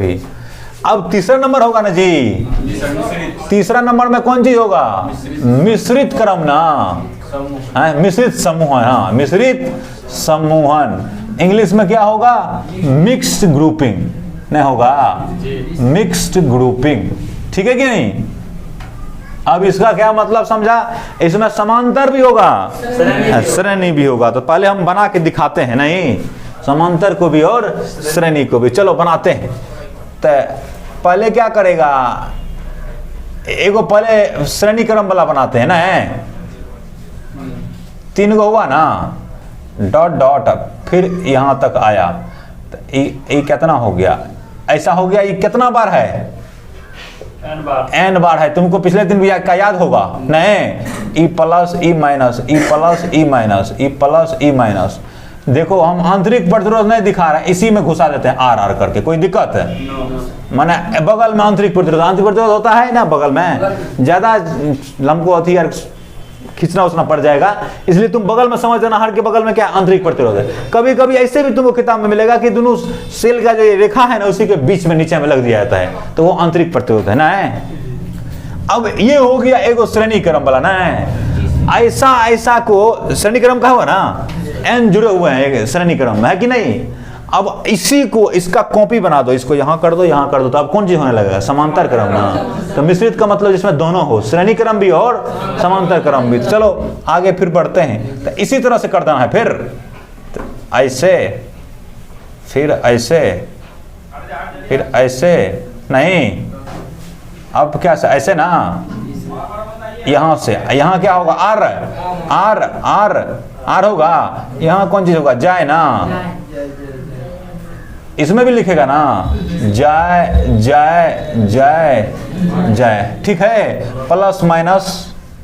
अभी। अब तीसरा नंबर होगा ना जी, तीसरा नंबर में कौन चीज होगा? मिश्रित क्रम ना, मिश्रित समूहन। हाँ, मिश्रित समूहन। इंग्लिश में क्या होगा? मिक्स्ड ग्रुपिंग नहीं होगा, मिक्स्ड ग्रुपिंग। ठीक है कि नहीं? अब इसका क्या मतलब समझा? इसमें समांतर भी होगा, श्रेणी भी होगा। तो पहले हम बना के दिखाते हैं, नहीं समांतर को भी और श्रेणी को भी। चलो बनाते हैं। तो पहले क्या करेगा? एगो पहले श्रेणी क्रम वाला बनाते हैं ना, 3 गो हुआ ना, डॉट डॉट, फिर यहां तक आया तो ये कितना हो गया? ऐसा हो गया। ये कितना बार है? n बार है। तुमको पिछले दिन भी का याद होगा नहीं? E plus E minus, E plus E minus, E plus E minus. देखो हम आंतरिक प्रतिरोध नहीं दिखा रहे हैं, इसी में घुसा देते हैं आर आर करके। कोई दिक्कत है? माने बगल में आंतरिक प्रतिरोध होता है ना, बगल में ज्यादा लंबको अथी यार खींचना उसना पड़ जाएगा, इसलिए तुम बगल में समझ देना, हर के बगल में क्या आंतरिक प्रतिरोध है। कभी कभी ऐसे भी तुमको किताब में मिलेगा कि दोनों सेल का जो ये रेखा है ना, उसी के बीच में नीचे में लग दिया जाता है, तो वो आंतरिक प्रतिरोध है ना। अब ये हो गया एगो श्रेणी क्रम वाला ना। ऐसा ऐसा को श्रेणी क्रम का हुआ ना, n जुड़े हुए हैं श्रेणी क्रम में, है कि नहीं? अब इसी को, इसका कॉपी बना दो, इसको यहाँ कर दो, यहाँ कर दो, तो अब कौन चीज होने लगेगा? समांतर क्रम ना। तो मिश्रित का मतलब जिसमें दोनों हो, श्रेणी क्रम भी और समांतर क्रम भी। चलो आगे फिर बढ़ते हैं। तो इसी तरह से कर देना है। फिर तो ऐसे, फिर ऐसे, फिर ऐसे नहीं, अब क्या ऐसे ना, यहां से यहाँ क्या होगा? आर आर आर आर होगा। यहाँ कौन चीज होगा? जाए ना। इसमें भी लिखेगा ना, जाए जाए जाए जाए। ठीक है, प्लस माइनस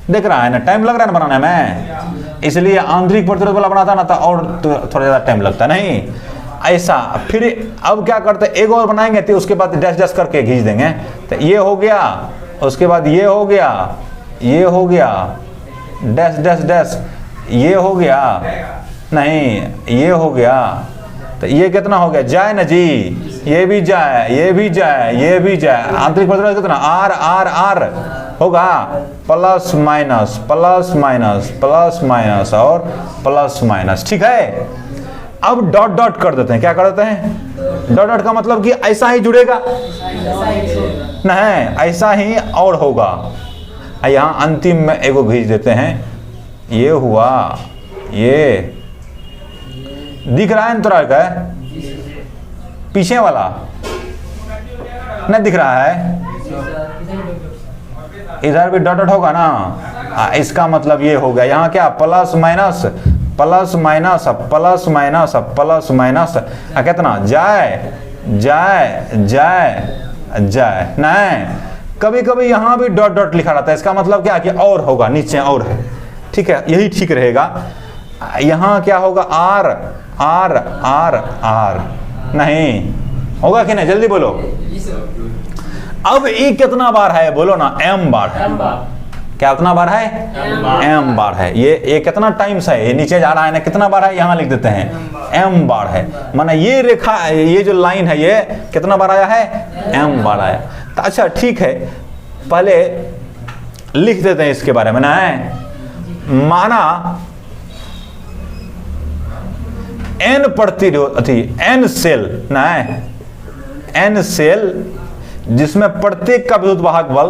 देख रहा है ना, टाइम लग रहा है ना बनाने में, इसलिए आंतरिक प्रतिरोध वाला बनाता ना, तो और थोड़ा ज्यादा टाइम लगता नहीं ऐसा। फिर अब क्या करते, एक और बनाएंगे तो उसके बाद डैश डैश करके खींच देंगे। तो ये हो गया, उसके बाद ये हो गया, ये हो गया, डैश डैश डैश, ये हो गया, नहीं ये हो गया। तो ये कितना हो गया? जाए ना जी, ये भी जाए, ये भी जाए, ये भी जाए। आंतरिक प्रतिरोध कितना? आर आर आर होगा, plus minus plus minus plus minus और प्लस माइनस। ठीक है, अब डॉट डॉट कर देते हैं। क्या कर देते हैं? डॉट डॉट का मतलब कि ऐसा ही जुड़ेगा नहीं, ऐसा ही और होगा। यहाँ अंतिम में एगो खींच देते हैं। ये हुआ, ये दिख रहा है ना थोड़ा का? पीछे वाला नहीं दिख रहा है? इधर भी डॉट डॉट होगा ना। इसका मतलब ये हो गया, यहाँ क्या? Plus minus plus minus plus minus plus minus, कितना? जाए जाए जाए जाए। नहीं, कभी कभी यहाँ भी डॉट डॉट लिखा रहता है, इसका मतलब क्या कि और होगा, नीचे और है। ठीक है, यही ठीक रहेगा। यहाँ क्या होगा? आर आर आर आर, नहीं होगा कि नहीं? जल्दी बोलो। अब ये कितना बार है? बोलो ना, m बार है। क्या कितना बार है? m बार है। ये कितना टाइम्स है? ये नीचे जा रहा है ना, कितना बार है? यहाँ लिख देते हैं m बार है। माने ये रेखा, ये जो लाइन है, ये कितना बार आया है? m बार आया। तो अच्छा ठीक है, पहले लिख देते हैं इसके बारे में ना। माना n प्रतिरोध थी, n सेल ना, n सेल जिसमें प्रत्येक का विद्युत वाहक बल,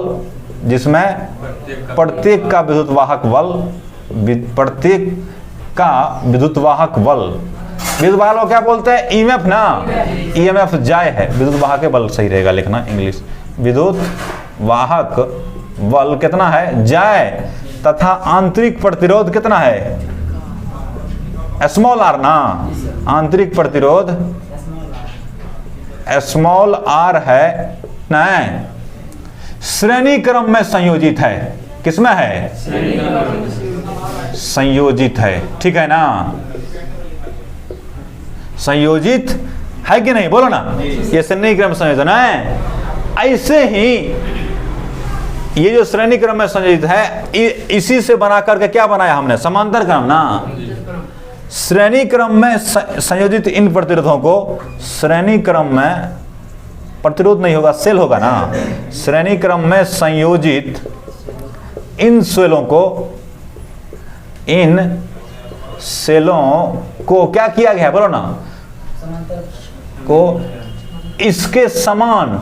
जिसमें प्रत्येक का विद्युत वाहक बल, प्रत्येक का विद्युत वाहक बल, विद्युत वाहक को क्या बोलते हैं? ईएमएफ ना, ईएमएफ जाए है। विद्युत वाहक बल सही रहेगा लिखना इंग्लिश। विद्युत वाहक बल कितना है? जाए, तथा आंतरिक प्रतिरोध कितना है? स्मॉल आर ना। आंतरिक प्रतिरोध स्मॉल आर है ना, श्रेणी क्रम में संयोजित है। किसमें है? संयोजित है। ठीक है ना, संयोजित है कि नहीं? बोलो ना, ये श्रेणी क्रम संयोजन है। ऐसे ही ये जो श्रेणी क्रम में संयोजित है, इसी से बना करके क्या बनाया हमने? समांतर क्रम ना। श्रेणी क्रम में संयोजित इन प्रतिरोधों को श्रेणी क्रम में प्रतिरोध नहीं होगा, सेल होगा ना। श्रेणी क्रम में संयोजित इन सेलों को क्या किया गया है, बोलो ना, को इसके समान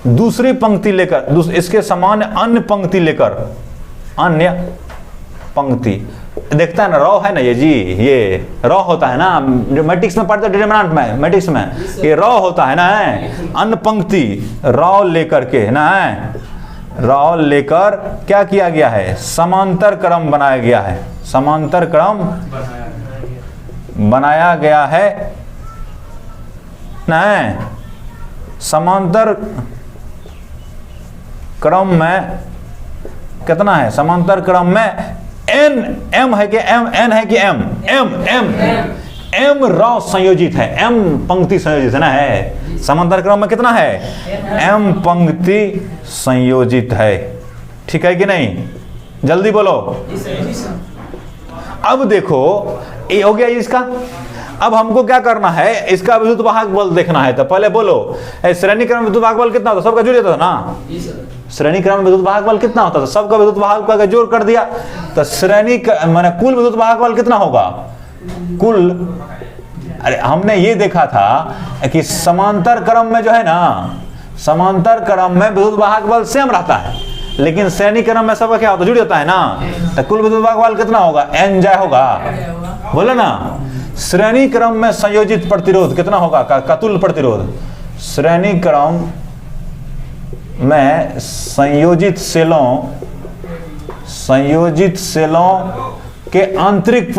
दूसरी पंक्ति लेकर, इसके समान अन्य पंक्ति लेकर, अन्य पंक्ति देखता है ना, रॉ है ना ये जी, ये रॉ होता है ना, जो मैट्रिक्स में पढ़ते डिटरमिनेंट में, मैट्रिक्स में ये रॉ होता है ना, है अन्य पंक्ति, रॉ लेकर के ना, है रॉ लेकर क्या किया गया है, समांतर क्रम बनाया गया है, समांतर क्रम बनाया गया है ना, समांतर क्रम में कितना है, समांतर क्रम में एम है कि एन है कि एम रॉ संयोजित है, एम पंक्ति संयोजित है ना, है समांतर क्रम में कितना है, एम पंक्ति संयोजित है, ठीक है कि नहीं, जल्दी बोलो। अब देखो ये हो गया इसका, अब हमको क्या करना है, इसका विद्युत वाहक बल देखना है। तो पहले बोलो श्रेणी क्रम में विद्युत वाहक बल कितना होता, सबका जुड़ जाता था ना, श्रेणी क्रम में विद्युत वाहक बल कितना होता था, सबका विद्युत वाहक का जोड़ कर दिया, तो श्रेणी माने कुल विद्युत वाहक बल कितना होगा, कुल, अरे हमने ये देखा था कि समांतर क्रम में जो है ना, समांतर क्रम में विद्युत वाहक बल सेम रहता है, लेकिन श्रेणी क्रम में सबका क्या होता है, जुड़ जाता है ना, तो कुल विद्युत वाहक बल कितना होगा, एन जय होगा, बोले ना। श्रेणी क्रम में संयोजित प्रतिरोध कितना होगा, का तुल्य प्रतिरोध, श्रेणी क्रम में संयोजित सेलों के आंतरिक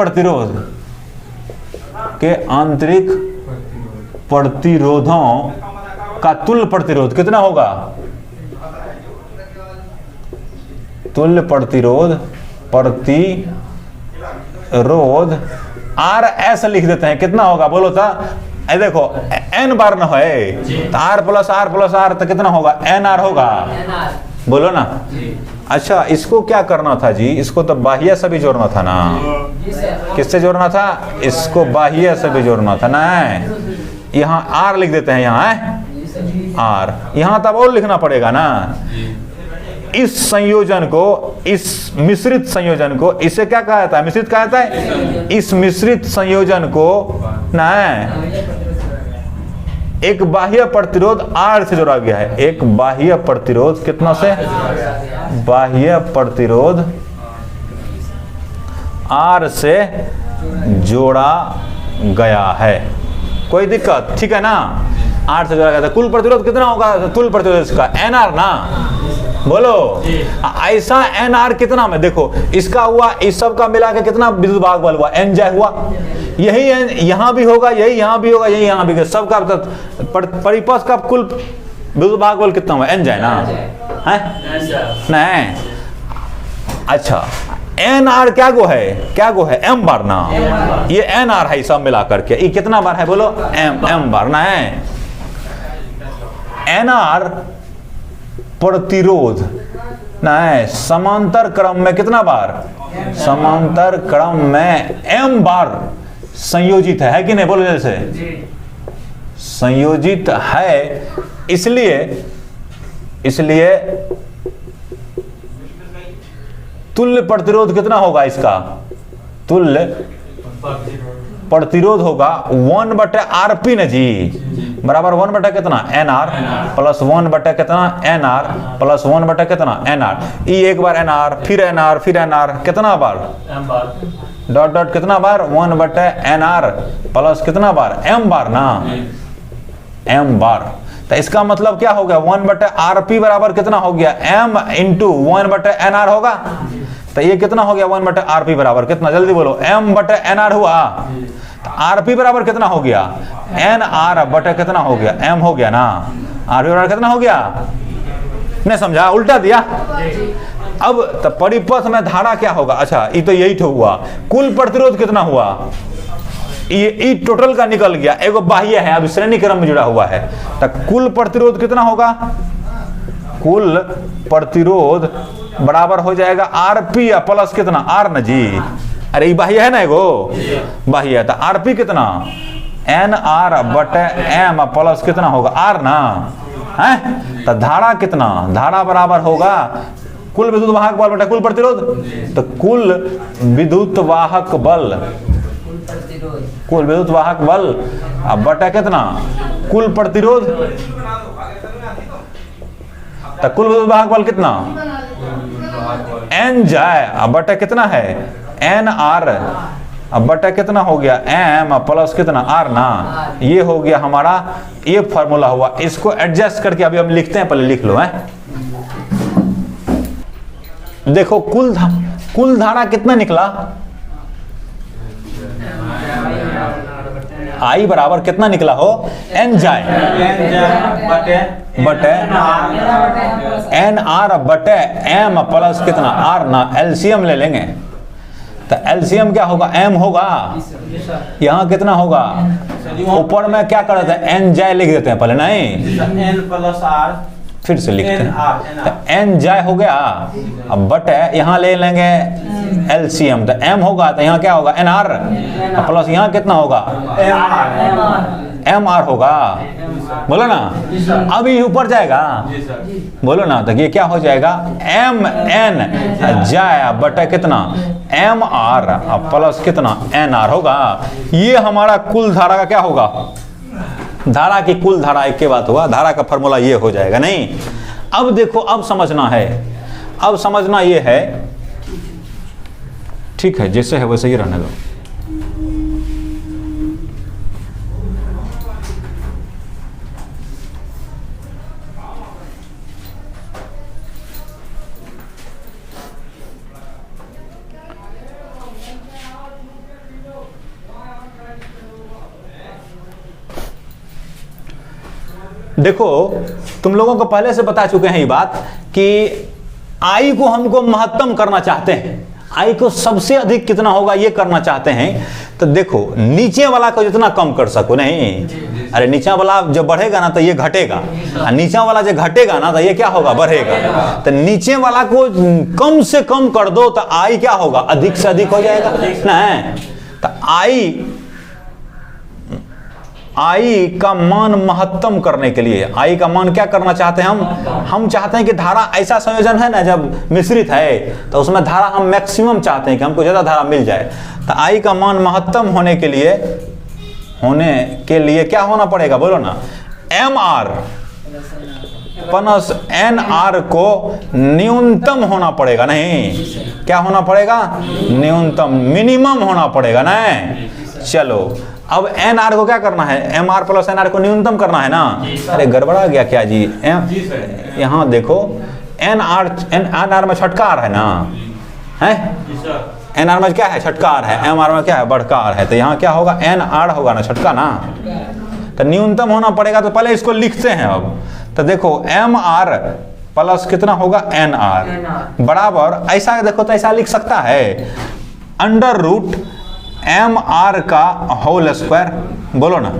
प्रतिरोधों का तुल्य प्रतिरोध कितना होगा, तुल्य प्रतिरोध आर एस लिख देते हैं, कितना होगा बोलो तो, ए देखो एन बार ना है तो आर प्लस आर तो कितना होगा, एन आर होगा, बोलो ना। अच्छा इसको क्या करना था जी, इसको तो बाह्य से भी जोड़ना था ना, किससे जोड़ना था, इसको बाह्य से भी जोड़ना था ना, यहाँ आर लिख देते हैं, यहाँ है आर, यहाँ तब और लिखना पड़ेगा ना। इस संयोजन को, इस मिश्रित संयोजन को, इसे क्या कहा जाता है, मिश्रित कहा जाता है। इस मिश्रित संयोजन को ना एक बाह्य प्रतिरोध आर से जोड़ा गया है, एक बाह्य प्रतिरोध कितना से, बाह्य प्रतिरोध आर से जोड़ा गया है, कोई दिक्कत, ठीक है ना, आर से जोड़ा गया था। कुल प्रतिरोध कितना होगा, तुल्य प्रतिरोध इसका एन आर ना, बोलो ऐसा एन आर कितना में, देखो इसका हुआ, इस सब का मिला के कितना विद्युत वाहक बल हुआ, एन जय हुआ, यही एन यहाँ भी होगा, यही यहाँ भी होगा, यही यहाँ भी होगा, सबका परिपथ का कुल विद्युत वाहक बल कितना हुआ, एन जय ना, है नहीं। अच्छा एन आर क्या गो है, एम बार ना, ये एन आर है सब मिला करके, ये कितना बार है बोलो, एम बार ना है। एन आर प्रतिरोध नहीं, समांतर क्रम में कितना बार, समांतर क्रम में एम बार संयोजित है कि नहीं, बोलो जैसे संयोजित है, इसलिए तुल्य प्रतिरोध कितना होगा, इसका तुल्य प्रतिरोध होगा 1/RP न जी, बराबर 1 कितना एन आर प्लस 1 कितना एन आर प्लस 1 कितना एन आर, ई एक बार एन आर फिर एन आर फिर एन आर, कितना बार डॉट डॉट कितना बार 1/एन आर प्लस कितना बार एम बार ना, एम बार। तो इसका मतलब क्या हो गया, 1/RP बराबर कितना हो गया, एम इंटू 1/एन आर होगा, तो ये कितना हो गया 1/RP बराबर कितना, जल्दी बोलो, m/एन आर हुआ, तो RP बराबर कितना हो गया, एन आर बटे कितना हो गया, m हो गया ना, RP बराबर कितना हो गया, नहीं समझा, उल्टा दिया। अब तो परिपथ में धारा क्या होगा, अच्छा ये तो यही तो हुआ, कुल प्रतिरोध कितना हुआ, ये टोटल का निकल गया, एगो बाह्य है अब श्रेणी क्रम में जुड़ा हुआ है, तो कुल प्रतिरोध कितना होगा, कुल प्रतिरोध बराबर हो जाएगा आरपी प्लस कितना आर न जी, अरे ये बाह्य है ना, एगो बाह्य है, तो आरपी कितना एन आर बटे एम प्लस कितना होगा आर ना, है। तो धारा कितना, धारा बराबर होगा कुल विद्युत वाहक बल बटा कुल प्रतिरोध। तो कुल विद्युत वाहक बल, कुल विद्युत वाहक बल अब बटा कितना, कुल प्रतिरोध। तो कुल विद्युत वाहक बल कितना, एन जाए अब बटा कितना है, एन आर अब बटा कितना हो गया, एम प्लस कितना आर ना। ये हो गया हमारा, ये फॉर्मूला हुआ। इसको एडजस्ट करके अभी हम लिखते हैं, पहले लिख लो है। देखो कुल धारा कितना निकला, आई बराबर कितना निकला हो, एन जाए बटे एन आर बटे एम प्लस कितना आर ना। एलसीएम ले लेंगे तो एलसीएम क्या होगा, एम होगा। यहाँ कितना होगा, ऊपर में क्या कर देते हैं, एन जाए लिख देते हैं पहले, नहीं एन प्लस आर फिर से लिखते हैं। तो एन जाए हो गया, अब बटे यहाँ ले लेंगे एलसीएम, तो एम होगा तो यहाँ क्या होगा, एन आर प्लस यहाँ कितना होगा, एम आर होगा। बोलो ना, अभी ऊपर जाएगा, बोलो ना। तो ये क्या हो जाएगा, एम एन जाए बटे कितना, एम आर प्लस कितना, एन आर होगा। ये हमारा कुल धारा का क्या होगा, धारा की कुल धारा एक के बात हुआ, धारा का फॉर्मूला ये हो जाएगा। नहीं, अब देखो, अब समझना है, अब समझना ये है, ठीक है जैसे है वैसे ही रहने दो। देखो तुम लोगों को पहले से बता चुके हैं ये बात कि आई को हमको महत्तम करना चाहते हैं, आई को सबसे अधिक कितना होगा ये करना चाहते हैं। तो देखो नीचे वाला को जितना कम कर सको, नहीं अरे नीचा वाला जब बढ़ेगा ना तो ये घटेगा, और नीचा वाला जब घटेगा ना तो ये क्या होगा, बढ़ेगा। तो नीचे वाला को कम से कम कर दो तो आई क्या होगा, अधिक से अधिक हो जाएगा ना। तो आई का मान महत्तम करने के लिए, आई का मान क्या करना चाहते हैं हम चाहते हैं कि धारा ऐसा संयोजन है ना जब मिश्रित है तो उसमें धारा हम मैक्सिमम चाहते हैं कि हमको ज्यादा धारा मिल जाए। तो आई का मान महत्तम होने के लिए क्या होना पड़ेगा, बोलो ना, M R plus N R को न्यूनतम होना पड़ेगा। नहीं क्या होना पड़ेगा, न्यूनतम, मिनिमम होना पड़ेगा ना। चलो अब एन आर को क्या करना है, M R plus N R को न्यूनतम करना है ना। अरे गड़बड़ा गया क्या जी, यहाँ देखो एन आर में छटका आर है ना, है एन आर में क्या है, छटका आर है, एम आर में क्या है, बढ़का आर है। तो यहाँ क्या होगा, एन आर होगा ना, छटका ना। तो न्यूनतम होना पड़ेगा, तो पहले इसको लिखते हैं। अब तो देखो एम आर प्लस कितना होगा, एन आर बराबर, ऐसा देखो तो ऐसा लिख सकता है, अंडर रूट एम आर का होल स्क्वायर। बोलो ना,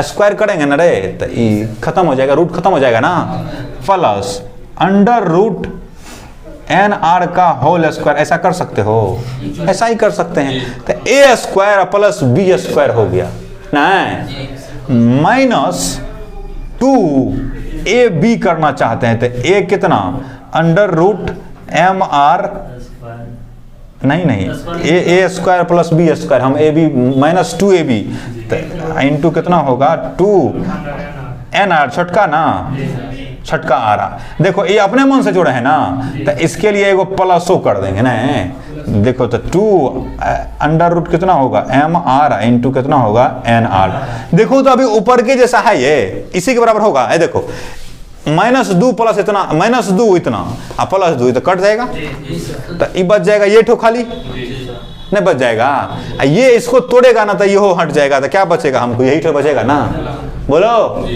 स्क्वायर करेंगे ना रे तो ये खत्म हो जाएगा, रूट खत्म हो जाएगा ना, plus under root N R का होल स्क्वायर। ऐसा कर सकते हो, ऐसा ही कर सकते हैं। तो A square plus B square हो गया ना, माइनस 2ab करना चाहते हैं। तो ए कितना, अंडर रूट एम आर, नहीं ए स्क्वायर प्लस बी स्क्वायर, हम A B minus 2ab into कितना होगा, 2nr, छटका ना, छटका आ रहा। देखो ये अपने मन से जोड़े हैं ना, तो इसके लिए एगो प्लसो कर देंगे ना। देखो तो 2 अंडर रूट कितना होगा, एम आर इंटू कितना होगा, एन आर। देखो तो अभी ऊपर के जैसा है, ये इसी के बराबर होगा। देखो -2 प्लस इतना, -2 इतना प्लस 2 तो कट जाएगा, तो ये बच जाएगा, ये ठो खाली नहीं बच जाएगा। ये इसको तोड़ेगा ना तो ये हो हट जाएगा, तो क्या बचेगा हमको, यही ठो बचेगा ना। बोलो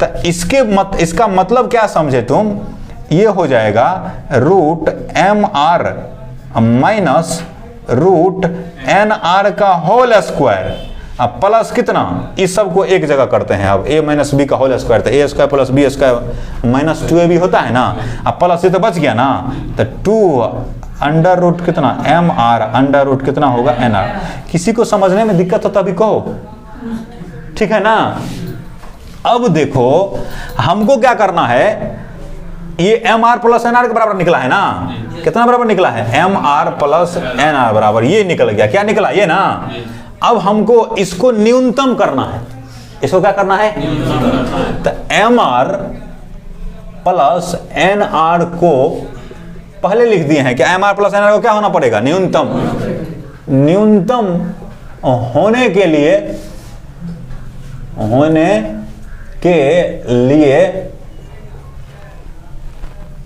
तो इसका मतलब क्या समझे तुम, ये हो जाएगा root M R minus root N R का होल स्क्वायर प्लस कितना, इस सब को एक जगह करते हैं। अब a माइनस बी का होल स्क्वायर, तो A square plus B square minus 2ab होता है ना, अब प्लस ये तो बच गया ना। तो 2 अंडर रूट कितना, एम आर अंडर रूट कितना होगा, एन आर। किसी को समझने में दिक्कत हो तभी कहो, ठीक है ना। अब देखो हमको क्या करना है, ये M R plus N R के बराबर निकला है ना, कितना बराबर निकला है, M R plus N R बराबर, ये निकल गया, क्या निकला ये ना। अब हमको इसको न्यूनतम करना है, इसको क्या करना है, तो M R plus N R को पहले लिख दिए हैं, क्या M R plus N R को क्या होना पड़ेगा, न्यूनतम। न्यूनतम होने के लिए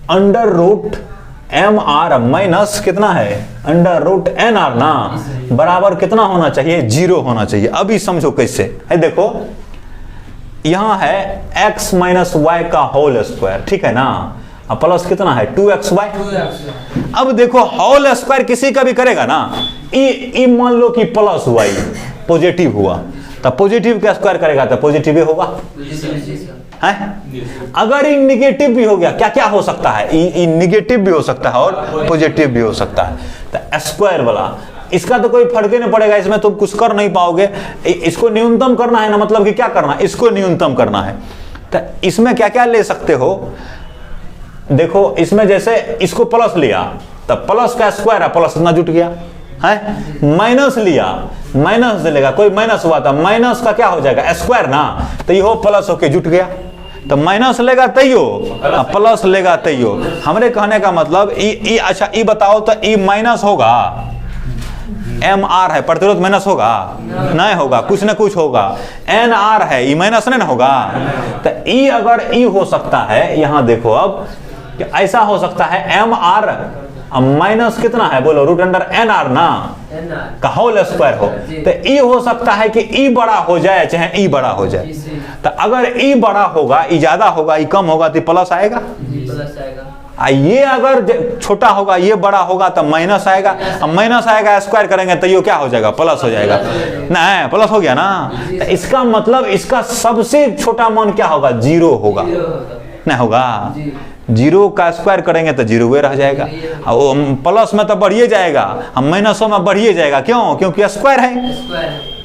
under root M R minus कितना है, अंडर रूट एन आर ना, बराबर कितना होना चाहिए, 0 होना चाहिए। अभी समझो कैसे है, देखो यहां है x माइनस वाई का होल स्क्वायर, ठीक है ना, अब प्लस कितना है 2xy। अब देखो होल स्क्वायर किसी का भी करेगा ना, ई मान लो कि प्लस वाई पॉजिटिव हुआ, तब पॉजिटिव का स्क्वायर करेगा तो पॉजिटिव ही होगा है। अगर ये निगेटिव भी हो गया, क्या क्या हो सकता है, ये निगेटिव भी हो सकता है और पॉजिटिव भी हो सकता है, तो स्क्वायर वाला इसका तो कोई फर्क ही नहीं पड़ेगा, इसमें तुम कुछ कर नहीं पाओगे। इसको न्यूनतम करना है ना, मतलब कि क्या करना है, इसको न्यूनतम करना है। तो इसमें क्या क्या ले सकते हो, देखो इसमें जैसे इसको प्लस लिया तब प्लस का स्क्वायर है, प्लस इतना जुट गया है, माइनस लिया माइनस से लेगा, कोई माइनस हुआ था, माइनस का क्या हो जाएगा स्क्वायर ना, तो ये हो प्लस होके जुट गया, तो माइनस लेगा तैयो प्लस लेगा तैयो। हमरे कहने का मतलब अच्छा ये बताओ तो ई माइनस होगा, एम आर है प्रतिरोध माइनस होगा नहीं होगा, कुछ ना कुछ होगा, एन आर है ई माइनस नहीं होगा। तो ई अगर ई हो सकता है, यहां देखो अब कि ऐसा हो सकता है एम आर माइनस कितना है बोलो, रूट अंडर एन आर ना का होल स्क्वायर हो, तो ई हो सकता है कि ई बड़ा हो जाए चाहे ई बड़ा हो जाए। तो अगर ई बड़ा होगा, ई ज्यादा होगा, ई कम होगा तो प्लस आएगा, ये अगर छोटा होगा ये बड़ा होगा तो माइनस आएगा, अब माइनस आएगा स्क्वायर करेंगे तो ये क्या हो जाएगा, प्लस हो जाएगा ना, प्लस हो गया ना। तो इसका मतलब इसका सबसे छोटा मान क्या होगा, 0 होगा, नहीं होगा, 0 का स्क्वायर करेंगे तो 0 वे रह जाएगा, और प्लस में तो बढ़िए जाएगा, हम माइनसों में बढ़िए जाएगा, क्यों, क्योंकि स्क्वायर है,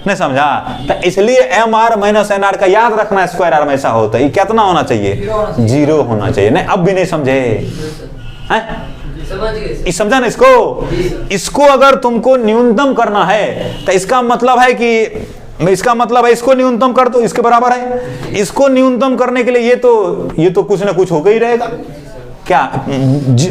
नहीं समझा। तो इसलिए M R minus N R का याद रखना, स्क्वायर आर में ऐसा होता है, ये कितना होना चाहिए, 0 होना चाहिए। नहीं अब भी नहीं समझे हैं, समझा ना इसको अगर तुमको न्यूनतम करना है तो इसका मतलब है कि इसको न्यूनतम कर दो, इसके बराबर है। इसको न्यूनतम करने के लिए ये तो कुछ ना कुछ होगा ही रहेगा, क्या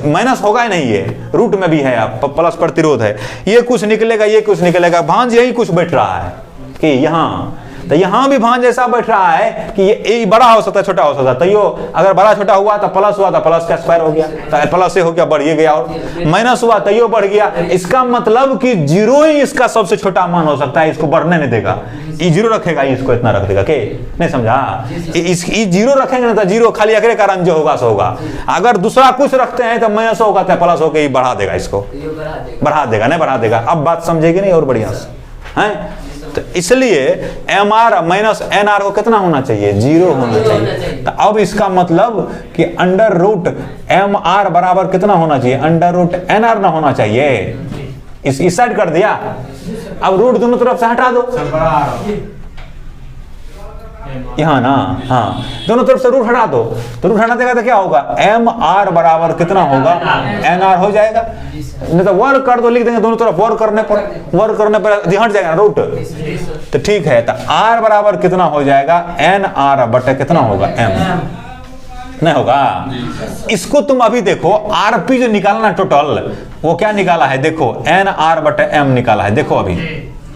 माइनस होगा ही नहीं, ये रूट में भी है, आप प्लस प्रतिरोध है, ये कुछ निकलेगा ये कुछ निकलेगा, भांज यही कुछ बैठ रहा है कि यहाँ, तो यहाँ भी भांज ऐसा बैठ रहा है कि ये बड़ा हो सकता है छोटा हो सकता है, तो यो अगर बड़ा छोटा हुआ तो प्लस हुआ तो प्लस का स्क्वायर हो गया, तो प्लस से हो गया बढ़ गया, और माइनस हुआ तो यो बढ़ गया। इसका मतलब कि 0 ही इसका सबसे छोटा मान हो सकता है, इसको बढ़ने नहीं देगा, ये 0 रखेगा, इसको इतना रख देगा, के नहीं समझा, इस 0 रखेंगे ना तो 0 खाली अगले कारण जो होगा सो होगा, अगर दूसरा कुछ रखते हैं तो माइनस होगा तो प्लस होकर बढ़ा देगा, इसको बढ़ा देगा, नहीं बढ़ा देगा। अब बात समझेगी नहीं और बढ़िया से हैं। तो इसलिए M R minus N R को कितना होना चाहिए, 0 होना चाहिए। तो अब इसका मतलब कि अंडर रूट एम आर बराबर कितना होना चाहिए, अंडर रूट एन आर ना होना चाहिए, इस साइड कर दिया। अब रूट दोनों तरफ से हटा दो, यहाँ ना, हाँ दोनों तरफ से रूट हटा दो, तो रूट हटा देगा तो क्या होगा, एम आर बराबर कितना होगा, एन आर हो जाएगा। नहीं तो वर्क कर दो, लिख देंगे दोनों तरफ, वर्क करने पर हट जाएगा रूट, तो ठीक है। तो आर बराबर कितना हो जाएगा, एन आर बटे कितना होगा, एम नहीं होगा। इसको तुम अभी देखो, आरपी जो निकालना टोटल वो क्या निकाला है, देखो एन आर बटे एम निकाला है, देखो अभी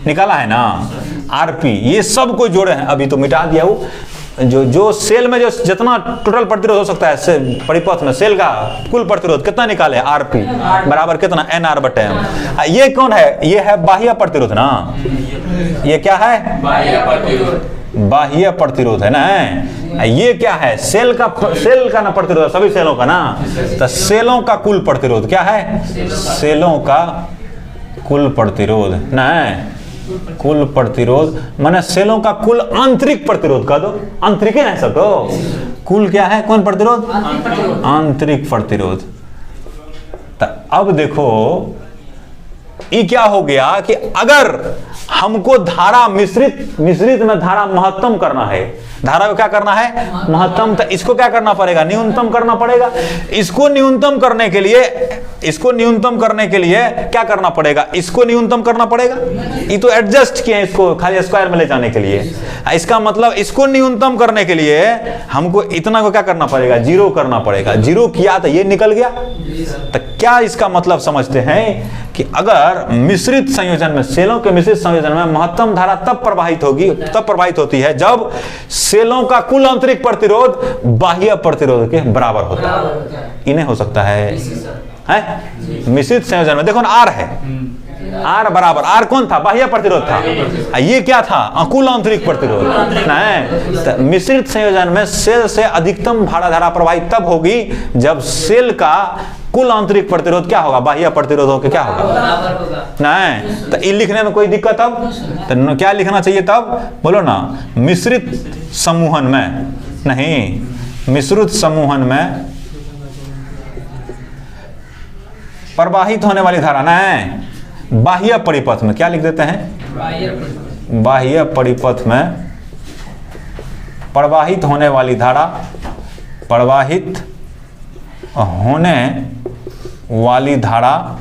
निकाला है ना आरपी, ये सब को जोड़े हैं, अभी तो मिटा दिया वो जो सेल में जो जितना टोटल प्रतिरोध हो सकता है परिपथ में, सेल का कुल प्रतिरोध कितना निकाले, आरपी बराबर कितना, एन आर बटे एम। ये कौन है, ये है बाह्य प्रतिरोध ना, ये क्या है, बाह्य प्रतिरोध है ना। ये क्या है, सेल का ना प्रतिरोध, सभी सेलों का ना, तो सेलों का कुल प्रतिरोध क्या है, सेलों का कुल प्रतिरोध ना, कुल प्रतिरोध माने सेलों का कुल आंतरिक प्रतिरोध का दो, आंतरिक है ना सब, तो कुल क्या है, कौन प्रतिरोध, आंतरिक प्रतिरोध। तो अब देखो ये क्या हो गया कि हमको धारा मिश्रित में धारा महत्तम करना है। धारा को क्या करना है? महत्तम। तो इसको क्या करना पड़ेगा? न्यूनतम करना पड़ेगा। इसको न्यूनतम करने के लिए क्या करना पड़ेगा? इसको न्यूनतम करना पड़ेगा। ये तो एडजस्ट किए इसको खाली स्क्वायर में ले जाने के लिए। इसका मतलब इसको न्यूनतम करने के लिए हमको इतना को क्या करना पड़ेगा? 0 करना पड़ेगा। 0 किया तो ये निकल गया। तो क्या इसका मतलब समझते हैं कि अगर मिश्रित संयोजन में, सेलों के मिश्रित संयोजन में महत्तम धारा तब प्रवाहित होती है जब सेलों का कुल आंतरिक प्रतिरोध बाह्य प्रतिरोध के बराबर होता है। इन्हें हो सकता है मिश्रित संयोजन में। देखो ना, R है, R बराबर, R कौन था? बाह्य प्रतिरोध था। ये क्या था? कुल आंतरिक प्रतिरोध। नहीं, तो मिश्रित संयोजन में सेल से अधिकतम धारा प्रवाहित तब होगी जब सेल का कुल आंतरिक प्रतिरोध क्या होगा? बाह्य प्रतिरोध होकर क्या होगा? नहीं, तो ये लिखने में कोई दिक्कत? अब तो क्या लिखना चाहिए तब? बोलो ना, मिश्रित समूहन में, नहीं, मिश्रित समूहन में प्रवाहित होने वाली धारा नहीं, बाह्य परिपथ में क्या लिख देते हैं? बाह्य परिपथ में प्रवाहित होने वाली धारा, प्रवाहित होने वाली धारा,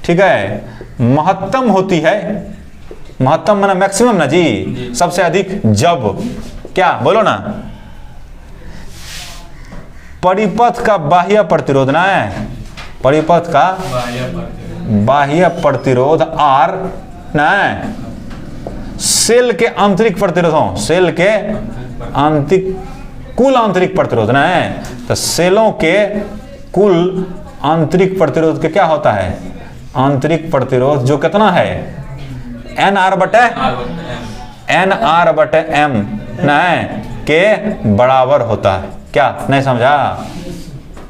ठीक है, महत्तम होती है। महत्तम माना मैक्सिमम ना जी, सबसे अधिक जब क्या? बोलो ना, परिपथ का बाह्य प्रतिरोध ना है, परिपथ का बाह्य प्रतिरोध R ना है, सेल के आंतरिक प्रतिरोधों, सेल के आंतरिक कुल आंतरिक प्रतिरोध ना है। तो सेलों के कुल आंतरिक प्रतिरोध के क्या होता है? आंतरिक प्रतिरोध जो कितना है? NR बटे M ना है के बराबर होता है। क्या नहीं समझा?